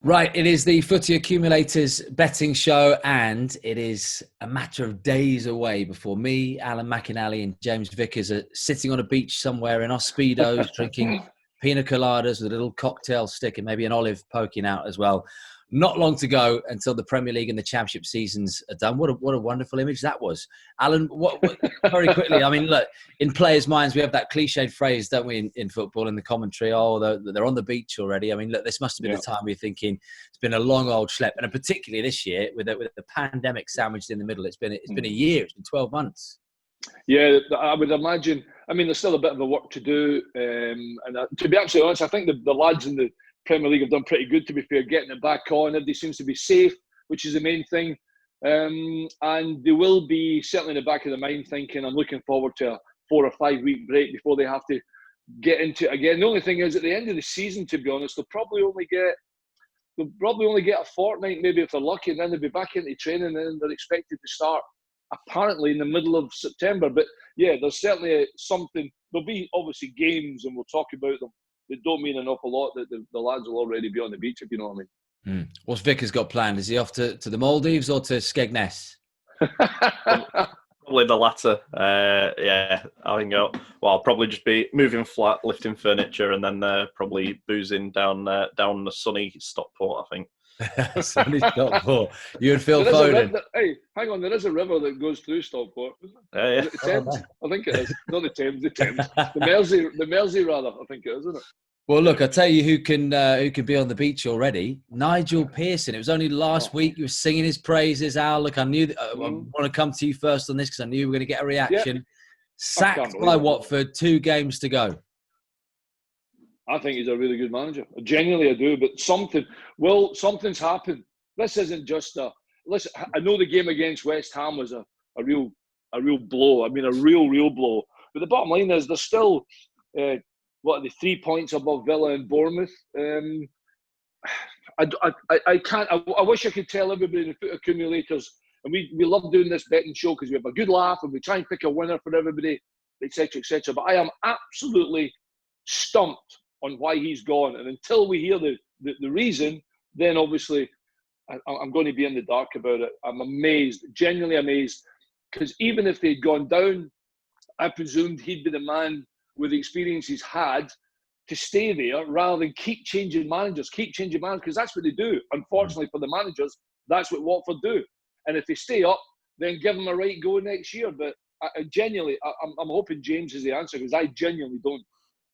Right, it is the Footy Accumulators betting show, and it is a matter of days away before me, Alan McInally, and James Vickers are sitting on a beach somewhere in our speedos, drinking pina coladas with a little cocktail stick and maybe an olive poking out as well. Not long to go until the Premier League and the Championship seasons are done. What a wonderful image that was, Alan. What very quickly? I mean, look, in players' minds, we have that cliched phrase, don't we, in football, in the commentary? Oh, they're on the beach already. I mean, look, this must have been the time we're thinking it's been a long old schlep, and particularly this year with the pandemic sandwiched in the middle. It's been a year. It's been 12 months. Yeah, I would imagine. I mean, there's still a bit of a work to do, and to be absolutely honest, I think the lads in the Premier League have done pretty good, to be fair, getting it back on. Everybody seems to be safe, which is the main thing. And they will be certainly in the back of the mind thinking, I'm looking forward to a 4 or 5 week break before they have to get into it again. The only thing is, at the end of the season, to be honest, they'll probably only get a fortnight, maybe if they're lucky, and then they'll be back into training, and then they're expected to start apparently in the middle of September. But yeah, there's certainly something. There'll be obviously games, and we'll talk about them. They don't mean an awful lot. That the lads will already be on the beach, if you know what I mean. What's Vickers got planned? Is he off to the Maldives or to Skegness? Probably the latter. Yeah, I think I'll probably just be moving flat, lifting furniture, and then probably boozing down the sunny Stockport, I think. Sunny Stockport. You and Phil Foden. Hey, hang on. There is a river that goes through Stockport, isn't there? Yeah. Is it the Thames? I think it is. Not the Thames. The Thames. The Mersey rather. I think it is, isn't it? Well, look, I'll tell you who can be on the beach already. Nigel Pearson. It was only last week you were singing his praises, Al. Look, I knew that, I want to come to you first on this because I knew we were going to get a reaction. Yeah. Sacked by Watford, 2 games to go. I think he's a really good manager. Genuinely, I do. But something's happened. This isn't just listen, I know the game against West Ham was a real blow. I mean, a real blow. But the bottom line is they're still... what are they, 3 points above Villa and Bournemouth? I can't. I wish I could tell everybody in the Foot Accumulators, and we love doing this betting show because we have a good laugh and we try and pick a winner for everybody, etc., etc. But I am absolutely stumped on why he's gone, and until we hear the reason, then obviously I'm going to be in the dark about it. I'm amazed, genuinely amazed, because even if they'd gone down, I presumed he'd be the man with the experience he's had to stay there rather than keep changing managers, because that's what they do. Unfortunately for the managers, that's what Watford do. And if they stay up, then give them a right go next year. But I'm hoping James is the answer, because I genuinely don't.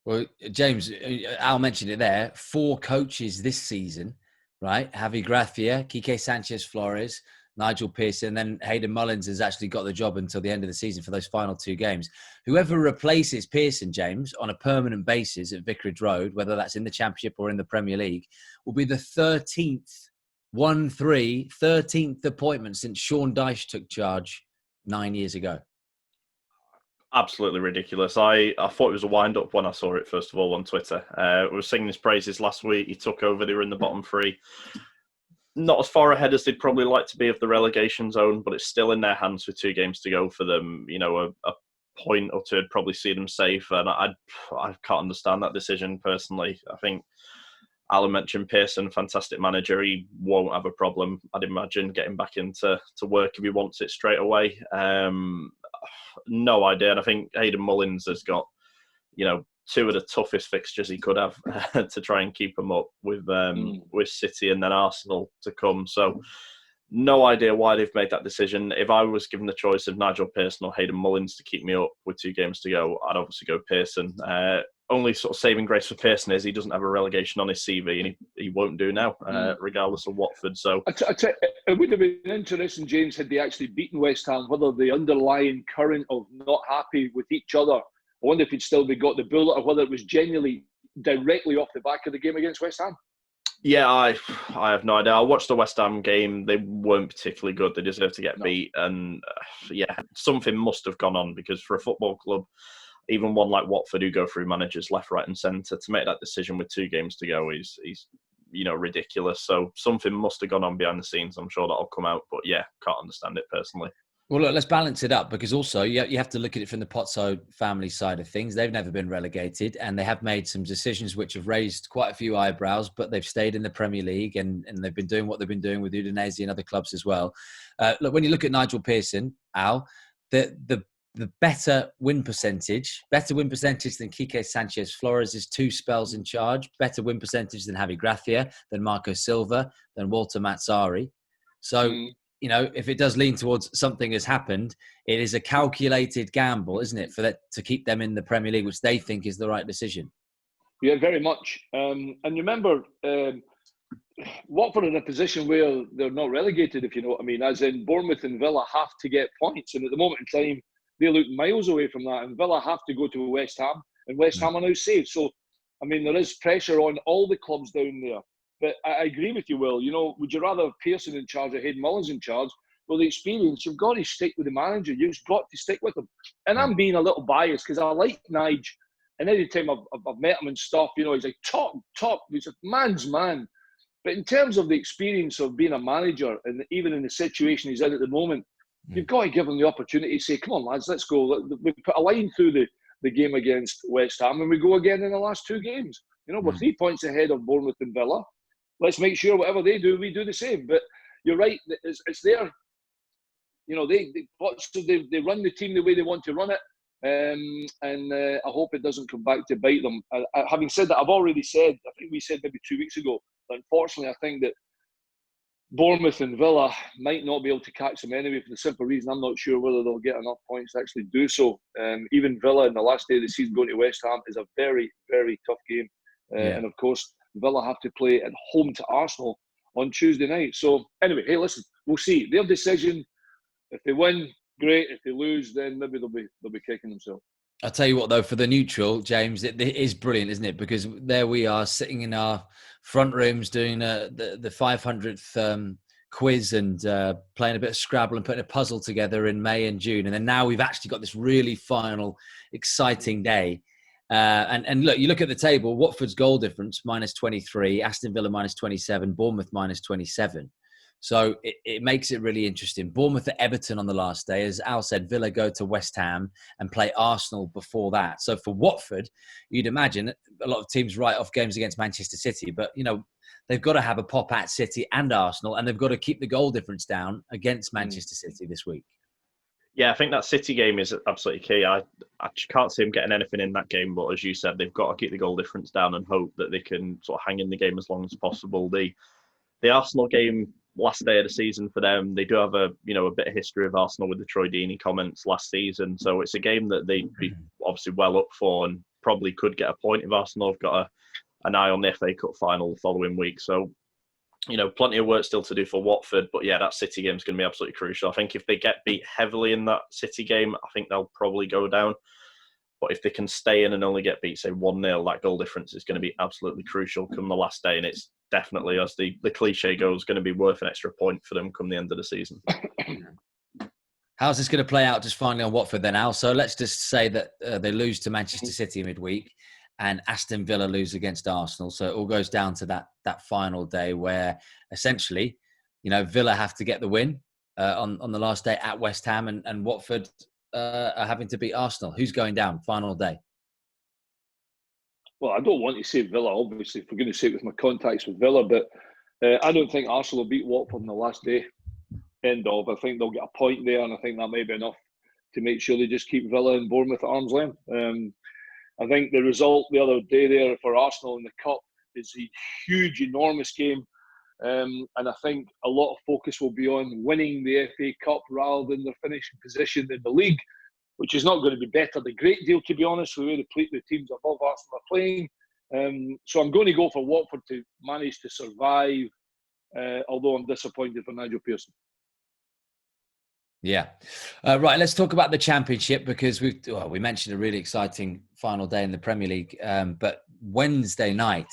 Well, James, Al mentioned it there. 4 coaches this season, right? Javi Gracia, Quique Sanchez-Flores, Nigel Pearson, and then Hayden Mullins has actually got the job until the end of the season for those final 2 games. Whoever replaces Pearson, James, on a permanent basis at Vicarage Road, whether that's in the Championship or in the Premier League, will be the 13th appointment since Sean Dyche took charge 9 years ago. Absolutely ridiculous. I thought it was a wind-up when I saw it, first of all, on Twitter. We were singing his praises last week. He took over. They were in the bottom 3. Not as far ahead as they'd probably like to be of the relegation zone, but it's still in their hands with 2 games to go for them. You know, a point or 2 would probably see them safe. And I can't understand that decision personally. I think Alan mentioned Pearson, fantastic manager. He won't have a problem, I'd imagine, getting back into work if he wants it straight away. No idea. And I think Hayden Mullins has got, 2 of the toughest fixtures he could have to try and keep them up with City and then Arsenal to come. So no idea why they've made that decision. If I was given the choice of Nigel Pearson or Hayden Mullins to keep me up with 2 games to go, I'd obviously go Pearson. Only sort of saving grace for Pearson is he doesn't have a relegation on his CV, and he won't do now, regardless of Watford. So it would have been interesting, James, had they actually beaten West Ham, whether the underlying current of not happy with each other, I wonder if he'd still be got the bullet, or whether it was genuinely directly off the back of the game against West Ham. Yeah, I have no idea. I watched the West Ham game. They weren't particularly good. They deserved to get beat. And something must have gone on, because for a football club, even one like Watford, who go through managers left, right and centre, to make that decision with 2 games to go is ridiculous. So something must have gone on behind the scenes. I'm sure that'll come out. But yeah, can't understand it personally. Well, look, let's balance it up because also you have to look at it from the Pozzo family side of things. They've never been relegated and they have made some decisions which have raised quite a few eyebrows, but they've stayed in the Premier League and they've been doing what they've been doing with Udinese and other clubs as well. Look, when you look at Nigel Pearson, Al, the better win percentage than Quique Sanchez Flores' 2 spells in charge, better win percentage than Javi Gracia, than Marco Silva, than Walter Mazzari. So, if it does lean towards something has happened, it is a calculated gamble, isn't it, for that to keep them in the Premier League, which they think is the right decision. Yeah, very much. And remember, Watford are in a position where they're not relegated, if you know what I mean, as in Bournemouth and Villa have to get points. And at the moment in time, they look miles away from that. And Villa have to go to West Ham, and West Ham are now safe. So, I mean, there is pressure on all the clubs down there. But I agree with you, Will. Would you rather have Pearson in charge or Hayden Mullins in charge? Well, the experience, you've got to stick with the manager. You've got to stick with him. And I'm being a little biased because I like Nige. And every time I've met him and stuff, he's like top. He's a man's man. But in terms of the experience of being a manager, and even in the situation he's in at the moment, you've got to give him the opportunity to say, come on, lads, let's go. We put a line through the game against West Ham, and we go again in the last 2 games. We're 3 points ahead of Bournemouth and Villa. Let's make sure whatever they do, we do the same. But you're right, it's their, they run the team the way they want to run it. And I hope it doesn't come back to bite them. Having said that, I've already said, I think we said maybe 2 weeks ago, that unfortunately I think that Bournemouth and Villa might not be able to catch them anyway, for the simple reason I'm not sure whether they'll get enough points to actually do so. Even Villa in the last day of the season going to West Ham is a very, very tough game. And of course, Villa have to play at home to Arsenal on Tuesday night. So anyway, hey, listen, we'll see. Their decision, if they win, great. If they lose, then maybe they'll be kicking themselves. I'll tell you what, though, for the neutral, James, it is brilliant, isn't it? Because there we are sitting in our front rooms doing the 500th quiz and playing a bit of Scrabble and putting a puzzle together in May and June. And then now we've actually got this really final, exciting day. And look, you look at the table, Watford's goal difference, minus 23, Aston Villa minus 27, Bournemouth minus 27. So it makes it really interesting. Bournemouth at Everton on the last day. As Al said, Villa go to West Ham and play Arsenal before that. So for Watford, you'd imagine a lot of teams write off games against Manchester City. But, they've got to have a pop at City and Arsenal, and they've got to keep the goal difference down against Manchester City this week. Yeah, I think that City game is absolutely key. I can't see them getting anything in that game, but as you said, they've got to keep the goal difference down and hope that they can sort of hang in the game as long as possible. The Arsenal game, last day of the season for them, they do have a bit of history of Arsenal with the Troy Deeney comments last season, so it's a game that they'd be obviously well up for and probably could get a point if Arsenal have got an eye on the FA Cup final the following week. So plenty of work still to do for Watford, but yeah, that City game is going to be absolutely crucial. I think if they get beat heavily in that City game, I think they'll probably go down. But if they can stay in and only get beat, say 1-0, that goal difference is going to be absolutely crucial come the last day. And it's definitely, as the cliche goes, going to be worth an extra point for them come the end of the season. How's this going to play out just finally on Watford then, Al? So let's just say that they lose to Manchester City midweek and Aston Villa lose against Arsenal. So it all goes down to that final day where essentially, Villa have to get the win on the last day at West Ham and Watford are having to beat Arsenal. Who's going down final day? Well, I don't want to say Villa, obviously, for goodness sake, with my contacts with Villa, but I don't think Arsenal will beat Watford on the last day. End of. I think they'll get a point there, and I think that may be enough to make sure they just keep Villa and Bournemouth at arm's length. I think the result the other day there for Arsenal in the Cup is a huge, enormous game. And I think a lot of focus will be on winning the FA Cup rather than their finishing position in the league, which is not going to be bettered a great deal, to be honest, with the way the teams above Arsenal are playing. So I'm going to go for Watford to manage to survive, although I'm disappointed for Nigel Pearson. Yeah. Right, let's talk about the Championship because we mentioned a really exciting final day in the Premier League. But Wednesday night,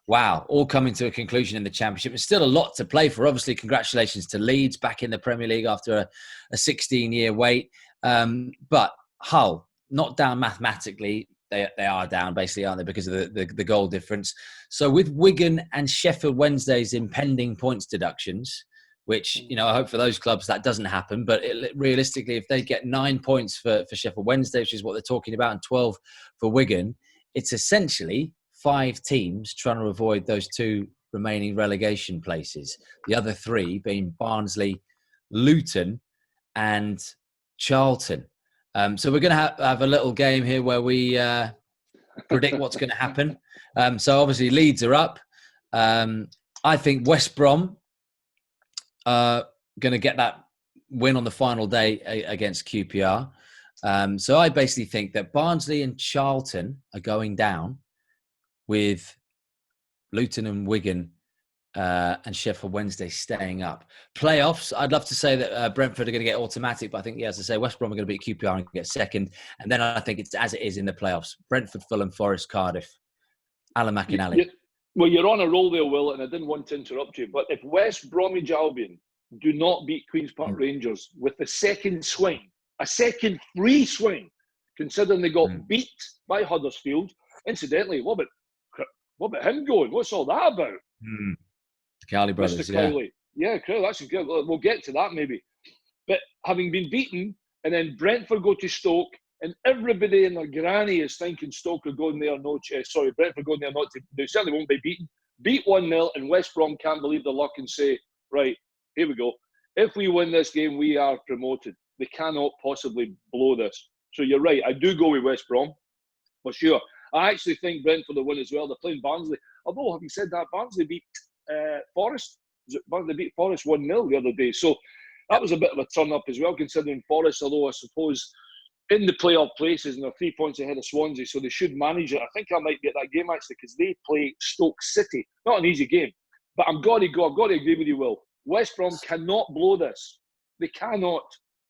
wow, all coming to a conclusion in the Championship. There's still a lot to play for. Obviously, congratulations to Leeds back in the Premier League after a 16-year wait. But Hull, not down mathematically. They are down, basically, aren't they, because of the goal difference. So with Wigan and Sheffield Wednesday's impending points deductions, which, I hope for those clubs that doesn't happen. But realistically, if they get 9 points for Sheffield Wednesday, which is what they're talking about, and 12 for Wigan, it's essentially 5 teams trying to avoid those 2 remaining relegation places. The other 3 being Barnsley, Luton, and Charlton. So we're going to have a little game here where we predict what's going to happen. So obviously Leeds are up. I think West Brom are going to get that win on the final day against QPR. So I basically think that Barnsley and Charlton are going down, with Luton and Wigan and Sheffield Wednesday staying up. Playoffs, I'd love to say that Brentford are going to get automatic, but I think, as I say, West Brom are going to beat QPR and get second. And then I think it's as it is in the playoffs: Brentford, Fulham, Forest, Cardiff. Alan McInally. Well, you're on a roll there, Will, and I didn't want to interrupt you, but if West Bromwich Albion do not beat Queen's Park Rangers with the second swing, a second free swing, considering they got beat by Huddersfield, incidentally, what about him going? What's all that about? The Cowley brothers, Mr. Cowley. Yeah, that's good. We'll get to that maybe. But having been beaten, and then Brentford go to Stoke, and everybody in their granny is thinking Stoke are going there, Brentford going there not to, they certainly won't be beaten. Beat 1-0, and West Brom can't believe their luck and say, right, here we go. If we win this game, we are promoted. They cannot possibly blow this. So you're right, I do go with West Brom, for sure. I actually think Brentford will win as well. They're playing Barnsley. Although, having said that, Barnsley beat Forest. Barnsley beat Forest 1-0 the other day. So that was a bit of a turn-up as well, considering Forest, although I suppose in the playoff places, and they're 3 points ahead of Swansea, so they should manage it. I think I might be at that game, actually, because they play Stoke City. Not an easy game. But I've got to agree with you, Will. West Brom cannot blow this. They cannot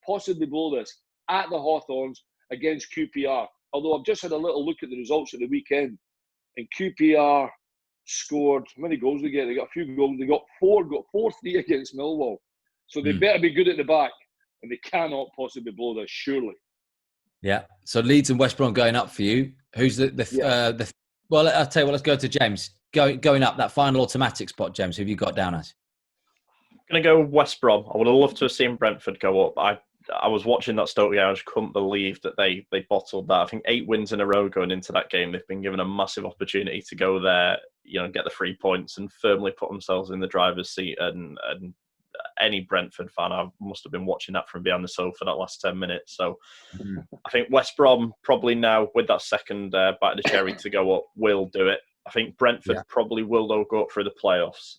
possibly blow this at the Hawthorns against QPR. Although I've just had a little look at the results at the weekend, and QPR scored, how many goals they get? They got a few goals. They got 4-3 against Millwall. So they better be good at the back, and they cannot possibly blow this, surely. Yeah. So Leeds and West Brom going up for you. Who's the well, I'll tell you what, let's go to James. Going up, that final automatic spot, James, who have you got down as? I'm going to go West Brom. I would have loved to have seen Brentford go up. I was watching that Stoke game. I just couldn't believe that they bottled that. I think 8 wins in a row going into that game. They've been given a massive opportunity to go there, get the 3 points and firmly put themselves in the driver's seat. And any Brentford fan, I must have been watching that from behind the sofa that last 10 minutes. So I think West Brom probably now, with that second bite of the cherry to go up, will do it. I think Brentford probably will, though, go up through the playoffs.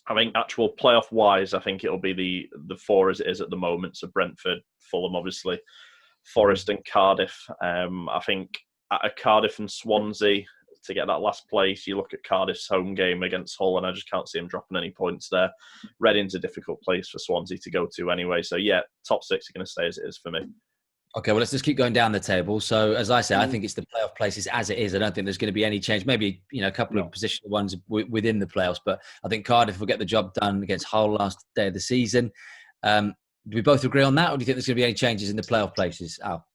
I think actual playoff-wise, I think it'll be the 4 as it is at the moment. So Brentford, Fulham, obviously, Forest and Cardiff. I think at a Cardiff and Swansea, to get that last place, you look at Cardiff's home game against Hull, and I just can't see them dropping any points there. Reading's a difficult place for Swansea to go to anyway. So, yeah, top 6 are going to stay as it is for me. Okay, well, let's just keep going down the table. So, as I say, I think it's the playoff places as it is. I don't think there's going to be any change. Maybe, a couple of positional ones within the playoffs, but I think Cardiff will get the job done against Hull last day of the season. Do we both agree on that, or do you think there's going to be any changes in the playoff places, Al?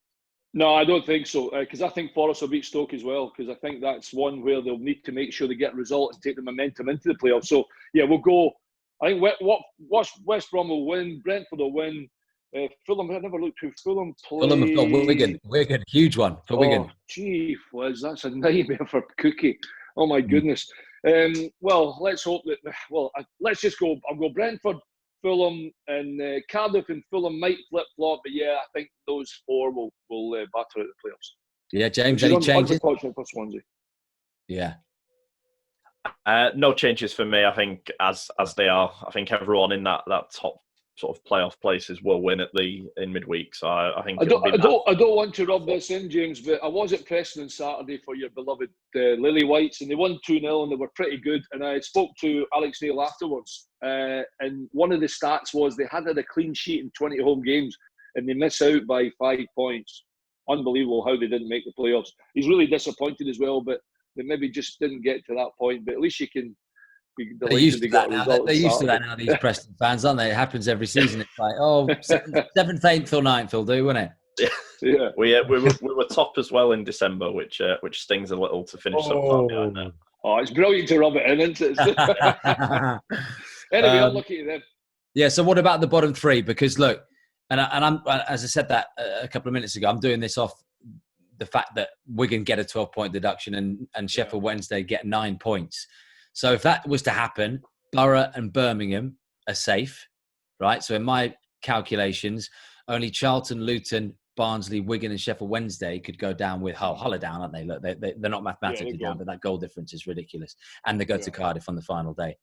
No, I don't think so, because I think Forest will beat Stoke as well, because I think that's one where they'll need to make sure they get a result and take the momentum into the playoffs. So, yeah, we'll go. I think West Brom will win, Brentford will win. Fulham, I never looked who Fulham play. Fulham have got Wigan, huge one for Wigan. Gee whiz, that's a nightmare for Cookie. Oh, my goodness. Well, let's hope that, let's just go. I'll go Brentford, Fulham, and Cardiff and Fulham might flip-flop, but yeah, I think those 4 will battle out the playoffs. Yeah, James, any changes? Unfortunately for Swansea. Yeah. No changes for me. I think as they are, I think everyone in that top sort of playoff places will win in midweek. So I think I don't want to rub this in, James, but I was at Preston on Saturday for your beloved Lily Whites, and they won 2-0 and they were pretty good. And I spoke to Alex Neil afterwards, and one of the stats was they had a clean sheet in 20 home games, and they miss out by 5 points. Unbelievable how they didn't make the playoffs. He's really disappointed as well, but they maybe just didn't get to that point. But at least you can. They're used to that now. They're used to that now, these Preston fans, aren't they? It happens every season. It's like, 7th, 8th or 9th will do, won't it? Yeah. We were top as well in December, which stings a little to finish so far behind that. Oh, it's brilliant to rub it in, isn't it? Anyway, unlucky to them. Yeah, so what about the bottom three? Because look, and I'm as I said that a couple of minutes ago, I'm doing this off the fact that Wigan get a 12-point deduction and Sheffield Wednesday get 9 points. So if that was to happen, Borough and Birmingham are safe, right? So in my calculations, only Charlton, Luton, Barnsley, Wigan and Sheffield Wednesday could go down with Hull. Hull are down, aren't they? Look, they're not mathematically down, but that goal difference is ridiculous. And they go to Cardiff on the final day.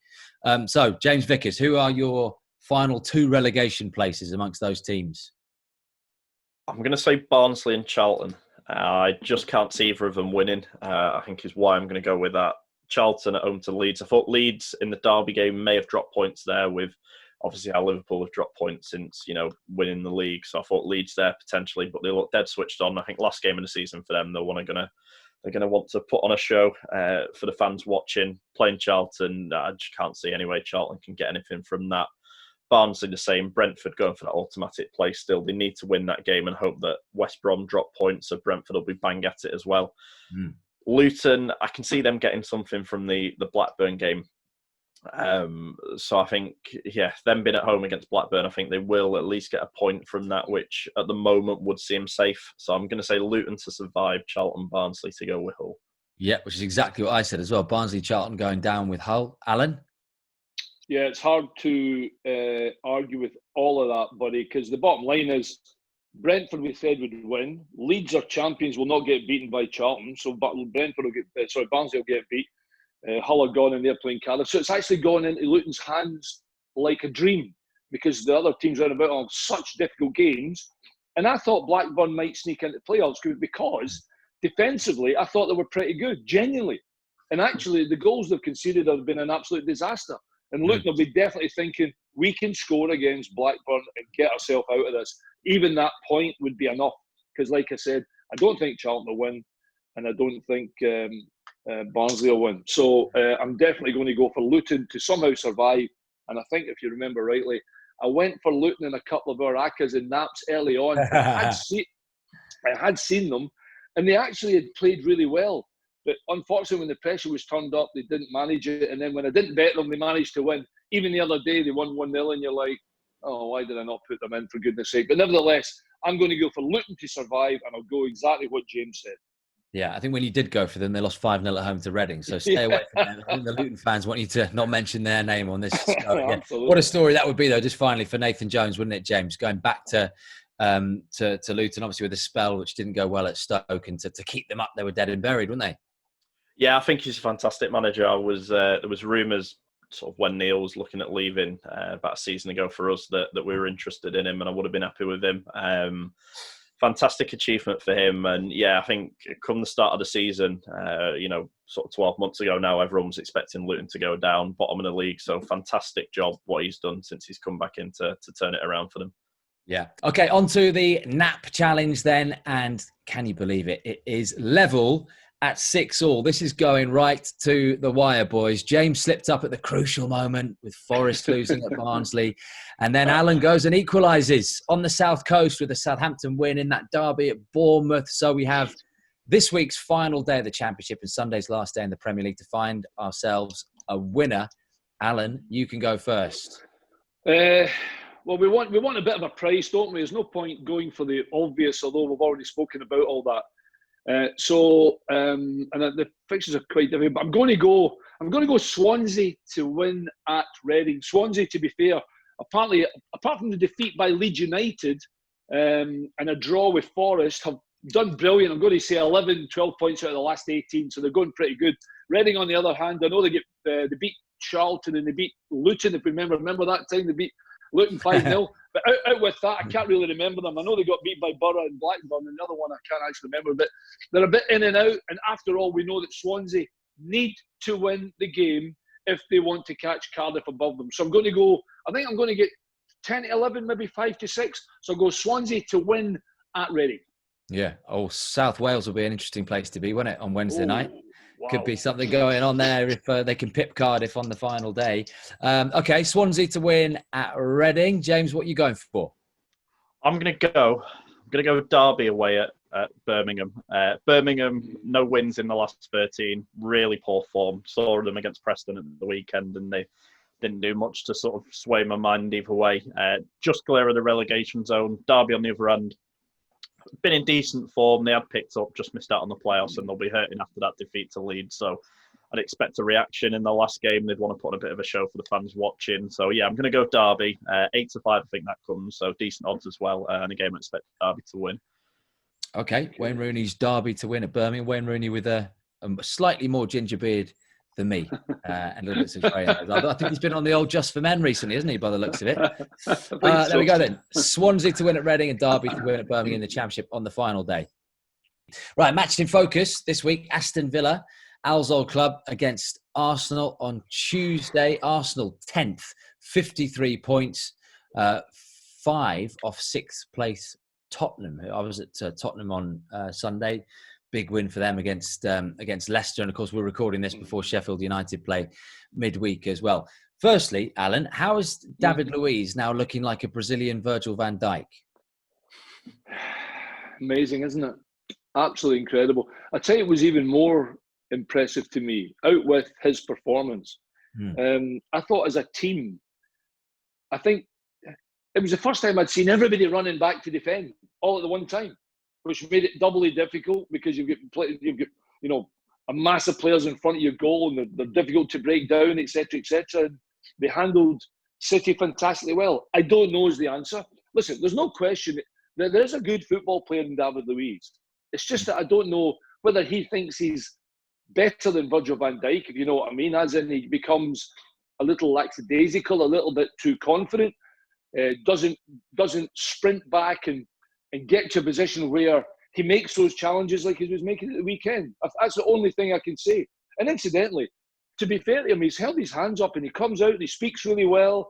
So, James Vickers, who are your final 2 relegation places amongst those teams? I'm going to say Barnsley and Charlton. I just can't see either of them winning, I think is why I'm going to go with that. Charlton at home to Leeds. I thought Leeds in the derby game may have dropped points there with obviously how Liverpool have dropped points since, winning the league. So I thought Leeds there potentially, but they look dead switched on. I think last game of the season for them, they're going to want to put on a show for the fans watching. Playing Charlton, I just can't see anyway Charlton can get anything from that. Barnsley the same. Brentford going for that automatic place still. They need to win that game and hope that West Brom drop points, so Brentford will be bang at it as well. Luton, I can see them getting something from the Blackburn game. So I think, them being at home against Blackburn, I think they will at least get a point from that, which at the moment would seem safe. So I'm going to say Luton to survive, Charlton, Barnsley to go with Hull. Yeah, which is exactly what I said as well. Barnsley, Charlton going down with Hull. Alan? Yeah, it's hard to argue with all of that, buddy, because the bottom line is Brentford, we said, would win. Leeds are champions, will not get beaten by Charlton, so Barnsley will get beat. Hull are gone and they're playing Cardiff. So it's actually gone into Luton's hands like a dream because the other teams round about are such difficult games. And I thought Blackburn might sneak into playoffs because defensively, I thought they were pretty good, genuinely. And actually, the goals they've conceded have been an absolute disaster. And Luton will be definitely thinking, we can score against Blackburn and get ourselves out of this. Even that point would be enough. Because like I said, I don't think Charlton will win. And I don't think Barnsley will win. So I'm definitely going to go for Luton to somehow survive. And I think if you remember rightly, I went for Luton in a couple of our accas and naps early on. I had seen them and they actually had played really well. But unfortunately, when the pressure was turned up, they didn't manage it. And then when I didn't bet them, they managed to win. Even the other day, they won 1-0 and you're like, oh, why did I not put them in, for goodness sake? But nevertheless, I'm going to go for Luton to survive and I'll go exactly what James said. Yeah, I think when you did go for them, they lost 5-0 at home to Reading. So stay away from them. I think the Luton fans want you to not mention their name on this show again. What a story that would be, though, just finally for Nathan Jones, wouldn't it, James? Going back to Luton, obviously with a spell which didn't go well at Stoke, and to keep them up, they were dead and buried, weren't they? Yeah, I think he's a fantastic manager. There was rumours sort of when Neil was looking at leaving about a season ago for us that we were interested in him and I would have been happy with him. Fantastic achievement for him. And yeah, I think come the start of the season, sort of 12 months ago now, everyone was expecting Luton to go down, bottom of the league. So fantastic job what he's done since he's come back in to turn it around for them. Yeah. Okay, on to the nap challenge then. And can you believe it? It is level at 6-6. This is going right to the wire, boys. James slipped up at the crucial moment with Forest losing at Barnsley. And then Alan goes and equalises on the South Coast with a Southampton win in that derby at Bournemouth. So we have this week's final day of the Championship and Sunday's last day in the Premier League to find ourselves a winner. Alan, you can go first. Well, we want a bit of a prize, don't we? There's no point going for the obvious, although we've already spoken about all that. And the fixtures are quite different. But I'm going to go Swansea to win at Reading. Swansea, to be fair, apart from the defeat by Leeds United and a draw with Forest, have done brilliant. I'm going to say 11, 12 points out of the last 18, so they're going pretty good. Reading, on the other hand, I know they beat Charlton and they beat Luton. If we remember that time, they beat Luton 5-0. But out with that, I can't really remember them. I know they got beat by Borough and Blackburn, and the other one I can't actually remember. But they're a bit in and out. And after all, we know that Swansea need to win the game if they want to catch Cardiff above them. So I'm going to get 10-11, maybe 5-6. So I'll go Swansea to win at Reading. Yeah. Oh, South Wales will be an interesting place to be, won't it, on Wednesday night? Wow. Could be something going on there if they can pip Cardiff on the final day. Okay, Swansea to win at Reading. James, what are you going for? I'm going to go with Derby away at Birmingham. Birmingham, no wins in the last 13. Really poor form. Saw them against Preston at the weekend, and they didn't do much to sort of sway my mind either way. Just clear of the relegation zone. Derby on the other end, been in decent form. They had picked up, just missed out on the playoffs, and they'll be hurting after that defeat to Leeds. So I'd expect a reaction in the last game. They'd want to put on a bit of a show for the fans watching. So yeah, I'm going to go Derby. 8-5, I think that comes. So decent odds as well. And a game I expect Derby to win. Okay, Wayne Rooney's Derby to win at Birmingham. Wayne Rooney with a slightly more ginger beard than me and a little bit of grey hairs. I think he's been on the old Just for Men recently, isn't he, by the looks of it? There we go then. Swansea to win at Reading and Derby to win at Birmingham in the Championship on the final day. Right, match in focus this week. Aston Villa, Al's old club, against Arsenal on Tuesday. Arsenal 10th, 53 points, 5 off 6th place Tottenham. I was at Tottenham on Sunday. Big win for them against Leicester. And, of course, we're recording this before Sheffield United play midweek as well. Firstly, Alan, how is David Luiz now looking like a Brazilian Virgil van Dijk? Amazing, isn't it? Absolutely incredible. I tell you, it was even more impressive to me, out with his performance. I thought as a team, I think it was the first time I'd seen everybody running back to defend all at the one time, which made it doubly difficult because you've got a mass of players in front of your goal and they're difficult to break down, etc., etc. They handled City fantastically well. I don't know is the answer. Listen, there's no question that there's a good football player in David Luiz. It's just that I don't know whether he thinks he's better than Virgil van Dijk, if you know what I mean, as in he becomes a little lackadaisical, a little bit too confident, doesn't sprint back and get to a position where he makes those challenges like he was making at the weekend. That's the only thing I can say. And incidentally, to be fair to him, he's held his hands up and he comes out and he speaks really well.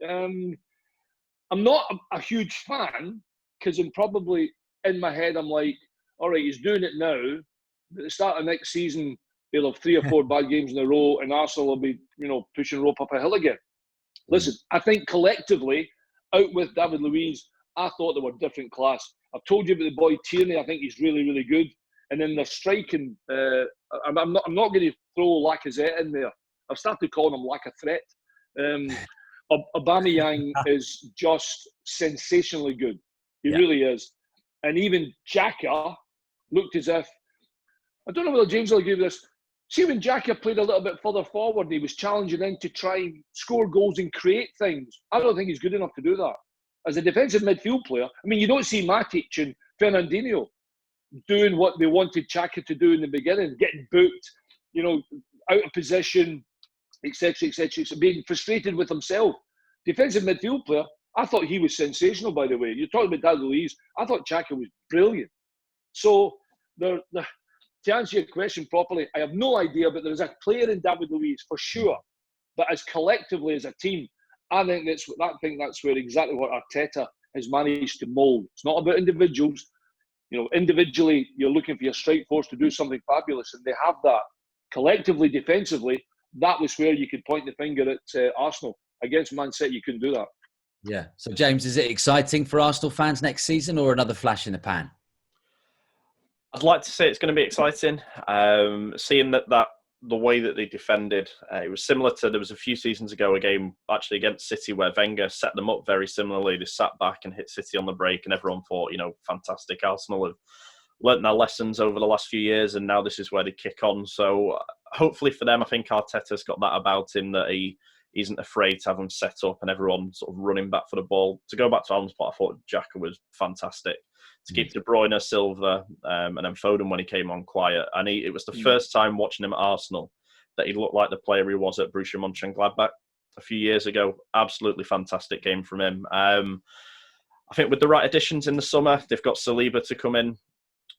I'm not a huge fan because probably in my head I'm like, all right, he's doing it now. At the start of next season, he'll have 3 or 4 bad games in a row and Arsenal will be, pushing rope up a hill again. Listen, I think collectively, out with David Luiz, I thought they were different class. I've told you about the boy Tierney. I think he's really, really good. And then the striking, I'm not going to throw Lacazette in there. I've started calling him like a threat. Aubameyang is just sensationally good. He really is. And even Xhaka looked as if, I don't know whether James will agree with this. See, when Xhaka played a little bit further forward and he was challenging in to try and score goals and create things, I don't think he's good enough to do that. As a defensive midfield player, I mean, you don't see Matic and Fernandinho doing what they wanted Xhaka to do in the beginning, getting booked, out of position, etc., being frustrated with himself. Defensive midfield player, I thought he was sensational, by the way. You're talking about David Luiz. I thought Xhaka was brilliant. So, to answer your question properly, I have no idea, but there's a player in David Luiz for sure. But as collectively as a team, I think that's where exactly what Arteta has managed to mould. It's not about individuals. Individually, you're looking for your strike force to do something fabulous, and they have that. Collectively, defensively, that was where you could point the finger at Arsenal. Against Man City, you couldn't do that. Yeah. So, James, is it exciting for Arsenal fans next season or another flash in the pan? I'd like to say it's going to be exciting. Seeing that the way that they defended, it was similar to, there was a few seasons ago, a game actually against City where Wenger set them up very similarly. They sat back and hit City on the break and everyone thought, fantastic. Arsenal have learnt their lessons over the last few years and now this is where they kick on. So hopefully for them, I think Arteta's got that about him, that he isn't afraid to have them set up and everyone sort of running back for the ball. To go back to Alan's part, I thought Xhaka was fantastic. To keep De Bruyne, Silva, and then Foden when he came on quiet. And it was the first time watching him at Arsenal that he looked like the player he was at Borussia Mönchengladbach a few years ago. Absolutely fantastic game from him. I think with the right additions in the summer, they've got Saliba to come in,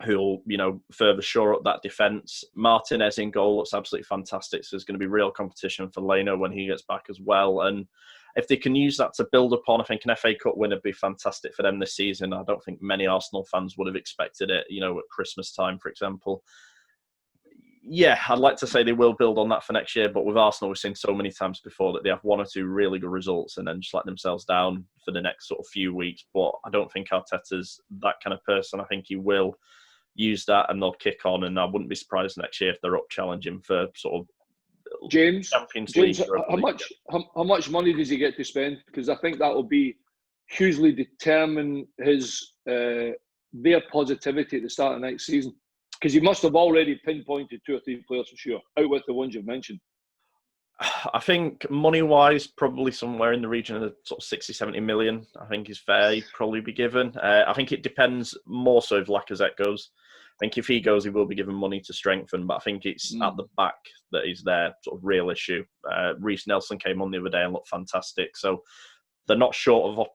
who'll, further shore up that defence. Martinez in goal looks absolutely fantastic. So there's going to be real competition for Leno when he gets back as well. And if they can use that to build upon, I think an FA Cup win would be fantastic for them this season. I don't think many Arsenal fans would have expected it, at Christmas time, for example. Yeah, I'd like to say they will build on that for next year, but with Arsenal, we've seen so many times before that they have 1 or 2 really good results and then just let themselves down for the next sort of few weeks. But I don't think Arteta's that kind of person. I think he will use that and they'll kick on, and I wouldn't be surprised next year if they're up challenging for sort of Champions James, League. how much money does he get to spend? Because I think that will be hugely determine his their positivity at the start of next season. Because he must have already pinpointed 2 or 3 players for sure, out with the ones you've mentioned. I think money-wise, probably somewhere in the region of sort of 60, 70 million, I think is fair. He'd probably be given. I think it depends more so if Lacazette goes. I think if he goes, he will be given money to strengthen, but I think it's at the back that is their sort of real issue. Reece Nelson came on the other day and looked fantastic. So they're not short of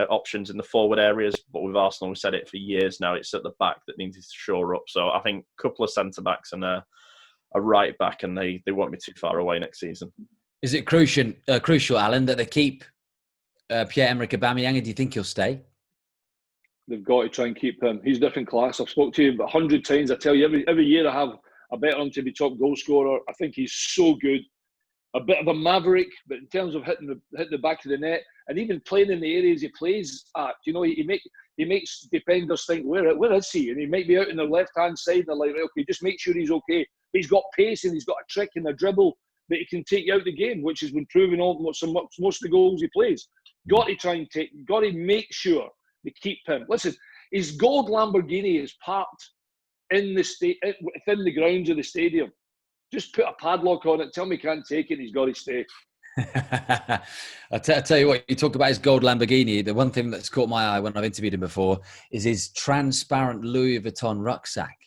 options in the forward areas, but with Arsenal, we've said it for years now, it's at the back that needs to shore up. So I think a couple of centre-backs and a right back, and they won't be too far away next season. Is it crucial, Alan, that they keep Pierre-Emerick Aubameyang? Do you think he'll stay? They've got to try and keep him. He's a different class. I've spoke to him 100 times. I tell you, every year I bet on him to be top goal scorer. I think he's so good. A bit of a maverick, but in terms of hitting the back of the net and even playing in the areas he plays at, he makes defenders think, where is he? And he might be out on the left-hand side. And they're like, okay, just make sure he's okay. But he's got pace and he's got a trick and a dribble that he can take you out the game, which has been proven on most of the goals he plays. Got to make sure they keep him. Listen, his gold Lamborghini is parked within the grounds of the stadium. Just put a padlock on it. Tell me he can't take it. He's got to stay. I'll tell you what, you talk about his gold Lamborghini. The one thing that's caught my eye when I've interviewed him before is his transparent Louis Vuitton rucksack.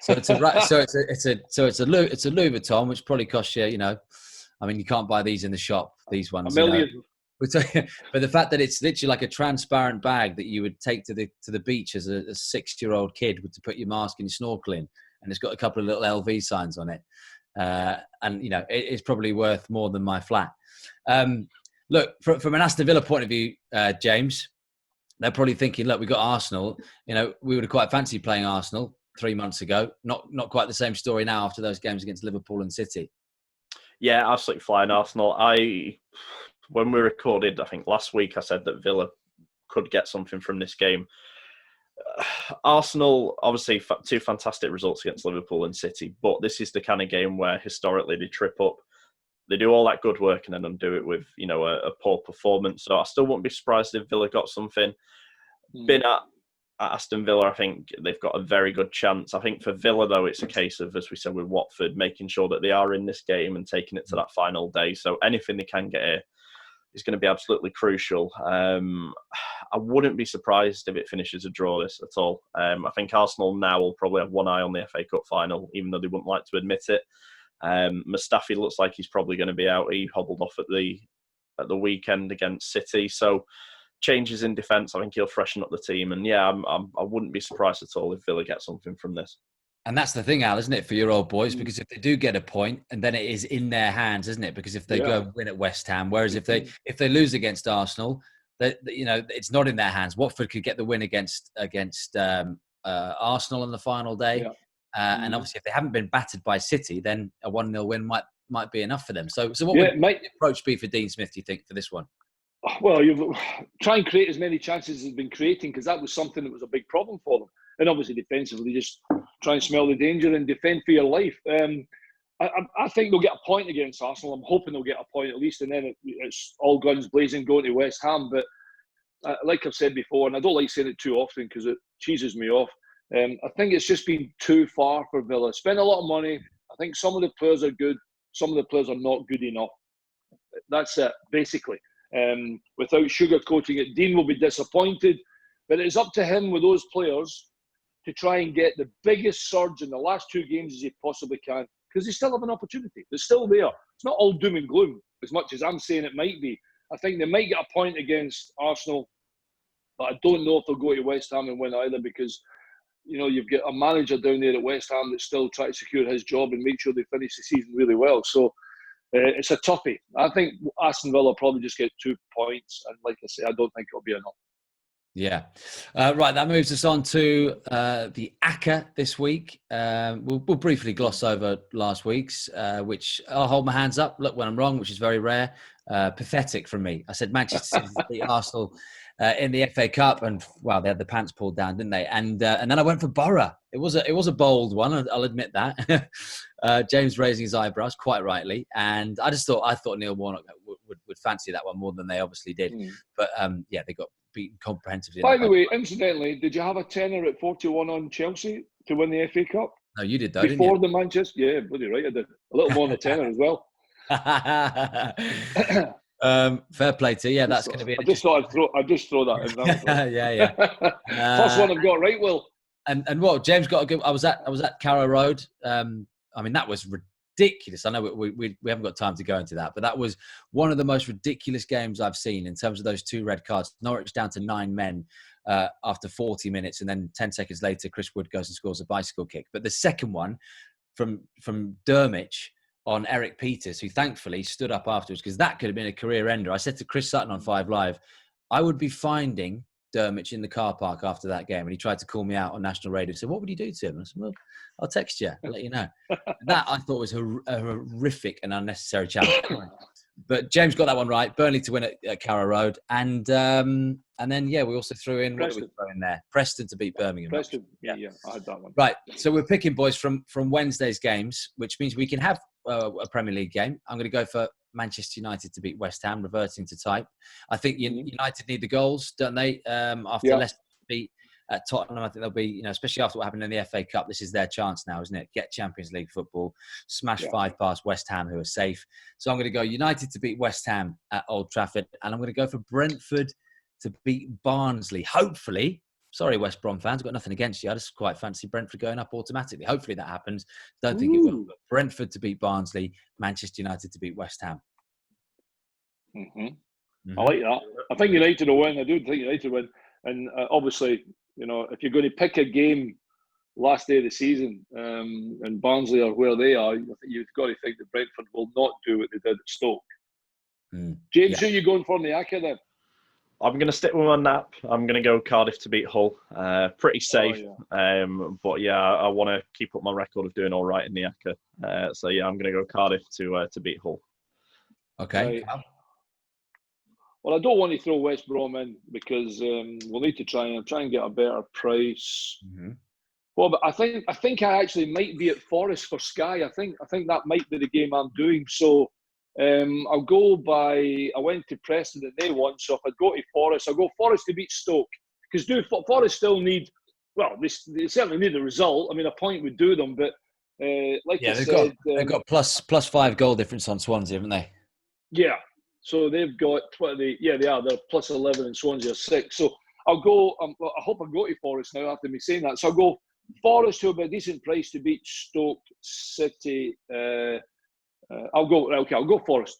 So it's a Louis Vuitton, which probably costs you, I mean, you can't buy these in the shop. These ones, $1 million. But the fact that it's literally like a transparent bag that you would take to the beach as a 6-year-old kid to put your mask and your snorkeling, and it's got a couple of little LV signs on it, and it's probably worth more than my flat. Look, from an Aston Villa point of view, James, they're probably thinking, look, we've got Arsenal. We would have quite fancied playing Arsenal 3 months ago. Not quite the same story now after those games against Liverpool and City. Yeah, absolutely flying Arsenal. When we recorded, I think last week, I said that Villa could get something from this game. Arsenal, obviously, 2 fantastic results against Liverpool and City, but this is the kind of game where historically they trip up. They do all that good work and then undo it with, a poor performance. So I still wouldn't be surprised if Villa got something. Been at Aston Villa, I think they've got a very good chance. I think for Villa, though, it's a case of, as we said with Watford, making sure that they are in this game and taking it to that final day. So anything they can get here is going to be absolutely crucial. I wouldn't be surprised if it finishes a draw this at all. I think Arsenal now will probably have one eye on the FA Cup final, even though they wouldn't like to admit it. Mustafi looks like he's probably going to be out. He hobbled off at the weekend against City. So changes in defence, I think he'll freshen up the team. And yeah, I wouldn't be surprised at all if Villa get something from this. And that's the thing, Al, isn't it, for your old boys? Because if they do get a point, and then it is in their hands, isn't it? Because if they go win at West Ham, whereas if they lose against Arsenal, it's not in their hands. Watford could get the win against Arsenal on the final day, and obviously if they haven't been battered by City, then a 1-0 win might be enough for them. So what would the approach be for Dean Smith, do you think, for this one? Well, you try and create as many chances as they've been creating, because that was something that was a big problem for them. And obviously defensively, just try and smell the danger and defend for your life. I think they'll get a point against Arsenal. I'm hoping they'll get a point at least, and then it's all guns blazing going to West Ham. But like I've said before, and I don't like saying it too often because it cheeses me off, I think it's just been too far for Villa. Spend a lot of money. I think some of the players are good. Some of the players are not good enough. That's it, basically. Without sugarcoating it, Dean will be disappointed. But it's up to him with those players to try and get the biggest surge in the last 2 games as he possibly can, because they still have an opportunity. They're still there. It's not all doom and gloom, as much as I'm saying it might be. I think they might get a point against Arsenal, but I don't know if they'll go to West Ham and win either, because you've got a manager down there at West Ham that's still trying to secure his job and make sure they finish the season really well. So it's a toughie. I think Aston Villa will probably just get 2 points, and like I say, I don't think it'll be enough. Yeah. Right, that moves us on to the acca this week. We'll briefly gloss over last week's, which I'll hold my hands up, look when I'm wrong, which is very rare. pathetic from me. I said Manchester City to beat Arsenal in the FA Cup, and well, they had the pants pulled down, didn't they? And then I went for Borough. It was a bold one. I'll admit that. James raising his eyebrows quite rightly, and I thought Neil Warnock would fancy that one more than they obviously did. But they got beaten comprehensively. By the way, incidentally, did you have a tenner at 41 on Chelsea to win the FA Cup? No, you did though, before didn't you? the Manchester. Yeah, bloody right, I did. A little more than a tenner as well. Fair play to you. Yeah, that's going to be. I just thought I'd just throw that in. Yeah. First one I've got right, Will. And what James got a good. I was at Carrow Road. I mean, that was ridiculous. I know we haven't got time to go into that, but that was one of the most ridiculous games I've seen in terms of those 2 red cards. Norwich down to 9 men after 40 minutes, and then 10 seconds later, Chris Wood goes and scores a bicycle kick. But the second one from Dermich on Eric Peters, who thankfully stood up afterwards, because that could have been a career ender. I said to Chris Sutton on 5 Live, I would be finding Dermich in the car park after that game, and he tried to call me out on national radio. So what would you do to him? I said, well, I'll text you. I'll let you know. That I thought was a horrific and unnecessary challenge. But James got that one right. Burnley to win at Carrow Road, and then we also threw in what did we throw in there? Preston to beat Birmingham. Preston, yeah, I had that one. Right, so we're picking, boys, from Wednesday's games, which means we can have a Premier League game. I'm going to go for Manchester United to beat West Ham, reverting to type. I think United need the goals, don't they? After Leicester beat Tottenham, I think they'll be, especially after what happened in the FA Cup, this is their chance now, isn't it? Get Champions League football, smash 5 past West Ham, who are safe. So I'm going to go United to beat West Ham at Old Trafford, and I'm going to go for Brentford to beat Barnsley. Hopefully, sorry, West Brom fans, I've got nothing against you. I just quite fancy Brentford going up automatically. Hopefully that happens. Don't think it will. But Brentford to beat Barnsley, Manchester United to beat West Ham. I like that. I think United will win. I do think United will win. And obviously, if you're going to pick a game last day of the season and Barnsley are where they are, you've got to think that Brentford will not do what they did at Stoke. James, who are you going for in the acca then? I'm going to stick with my nap. I'm going to go Cardiff to beat Hull. Pretty safe. But yeah, I want to keep up my record of doing all right in the acca. So yeah, I'm going to go Cardiff to beat Hull. Okay. Right. Well, I don't want to throw West Brom in because we'll need to try and get a better price. Well, but I think I actually might be at Forest for Sky. I think that might be the game I'm doing. So I'll go by. I went to Preston and they won. So if I go to Forest, I'll go Forest to beat Stoke, because Forest still need. Well, they certainly need a result. I mean, a point would do them, but they've got plus 5 goal difference on Swansea, haven't they? Yeah. So they've got 20. Yeah, they are. They're plus 11 and Swansea are 6. So I'll go. I hope I go to Forest now after me saying that. So I'll go Forest to a decent price to beat Stoke City. I'll go Forest.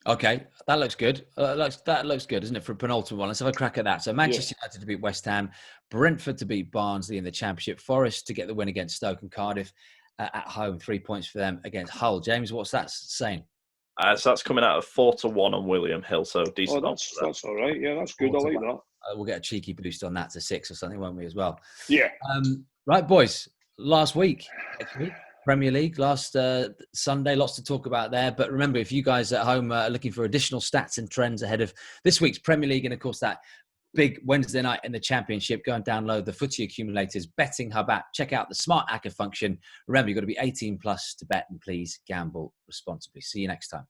Okay, that looks good. That looks good, isn't it, for a penultimate one? Let's have a crack at that. So Manchester United to beat West Ham, Brentford to beat Barnsley in the Championship, Forest to get the win against Stoke, and Cardiff at home, 3 points for them against Hull. James, what's that saying? So that's coming out of 4-1 on William Hill. So decent. Oh, that's all right. Yeah, that's good. I like that. We'll get a cheeky boost on that to 6 or something, won't we, as well? Yeah. Right, boys. Last week, Premier League, last Sunday, lots to talk about there. But remember, if you guys at home are looking for additional stats and trends ahead of this week's Premier League, and of course that big Wednesday night in the Championship, go and download the Footy Accumulators betting hub app. Check out the smart acca function. Remember, you've got to be 18 plus to bet, and please gamble responsibly. See you next time.